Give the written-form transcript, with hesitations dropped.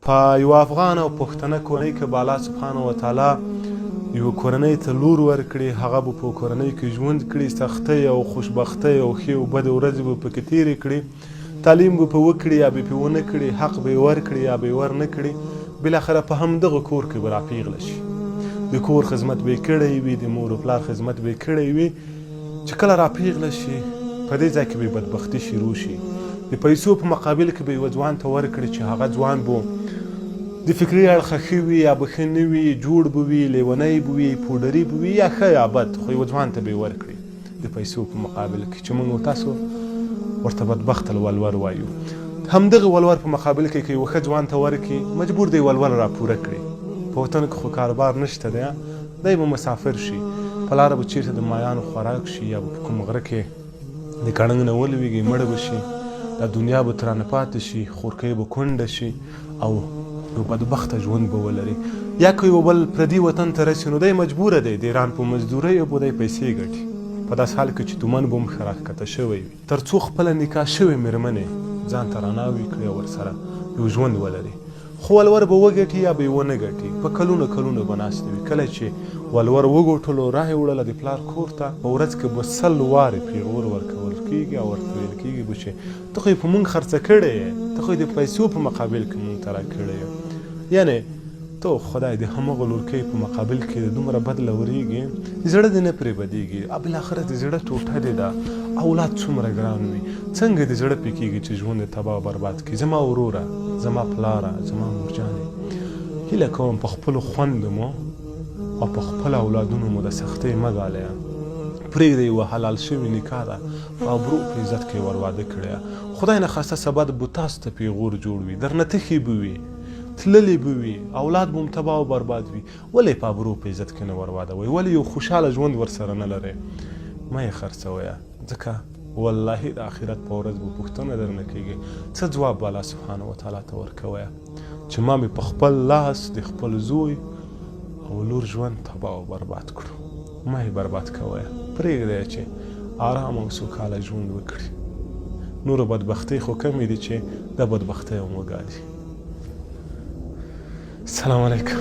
په یو افغان او پښتنه کورنۍ کې به الله سبحانه وتعالی یو کورنۍ ته لور ورکړي، هغه به په کورنۍ کې ژوند کړي، سختۍ او خوشبختۍ او ښې او بدې ورځې به پکې تېرې کړي، تعلیم به په وکړي یا به پې ونه کړي، حق به یې ورکړي یا به یې ورنه کړي، بالاخره په همدغه کور کې به راپیغله شي. د کور خدمت به یې کړی وي، د مور و پلار خدمت به یې کړی وي، چې کله راپیغله شي په دې ځای کې به بدبختي شروع شي. د پیسو په مقابل کې به یوه ځوان ته ورکړي چې هغه ځوان به د فکري اړخه ښه وي یا به ښه نه وي، جوړ به وي، لیونی به وي، پوډري به وي یا ښه یا بد، خو یوه ځوان ته به یې ورکړي د پیسو په مقابل کې، چې موږ تاسو ورته بدبخت الولور وایو. همدغه ولور په مقابل کې که یوه ښه ځوان ته ورکړي، مجبور دی ولور راپوره کړي. په وطن کې خو کاروبار نشته دی، دی به مسافر شي، په لاره به چېرته د مایانو خوراک شي یا به په کوم غره کې د کړنګ نه ولویږي، مړه به شي، دا دنیا به ترانه پاتې شي، خورکۍ به کونډه شي او یو بدبخته ژوند به ولري. یا که یو بل پردي وطن ته رسي نو دی مجبوره دی د ایران په مزدوریو به دی پیسې ګټي، په داسې حال کې چې تومن به هم ښه راښکته شوی وي، تر څو خپله نکاح شوې مېرمنې ځان ته راناوي کړي او ورسره یو ژوند ولري. خو ولور به وګټي یا به یې ونه ګټي، په کلونه کلونه به ناستې وي. کله چې ولور وګټلو راه یې وړله د پلار کور ته، په ورځ کې به 100 وارې پیغور ورکول کېږي او ورته ویل کېږي به چې ته خو یې په موږ خرڅه کړی یې، ته خو یې د پیسو په مقابل کې موږ ته راکړی یې. یعنې ته خدای د همغه لورکۍ په مقابل کې د دومره بد لورېږي، زړه دې نه پرې بدېږي، بالاخره د زړه ټوټه دې ده، اولاد څومره ګران وي، څنګه دې زړه پې کېږي چې ژوند دې تباه او برباد کړي. زما وروره، زما پلاره، زما مورجانې، هیله کوم په خپلو خوندو مو او په خپلو اولادونو مو د سختۍ مه ګالئ. پرېږدئ یوه حلال شوې نکاح ده، په ابرو په عزت کې ور واده کړی. خدای نخواسته سبا به تاسو ته پیغور جوړ وي، درنه تښې به وي، تللی به وي، اولاد به هم تباه او برباد وي. ولې په ابرو په عزت کې نه ور وادوئ؟ ولې یو خوشحاله ژوند ورسره نه لرئ؟ مه یې خرڅوئ، ځکه والله د آخرت په ورځ به پوښتنه درنه کېږي. څه ځواب به الله سبحانه وتعالی ته ورکوئ چې ما مې په خپل لاس د خپل زوی او لور ژوند تباه او برباد کړو؟ مه یې برباد کوئ، پرېږدئ چې آرام او سوکاله ژوند وکړي. نورو بدبختۍ خو کمې دي چې دا بدبختۍ هم وګالي. السلام علیکم.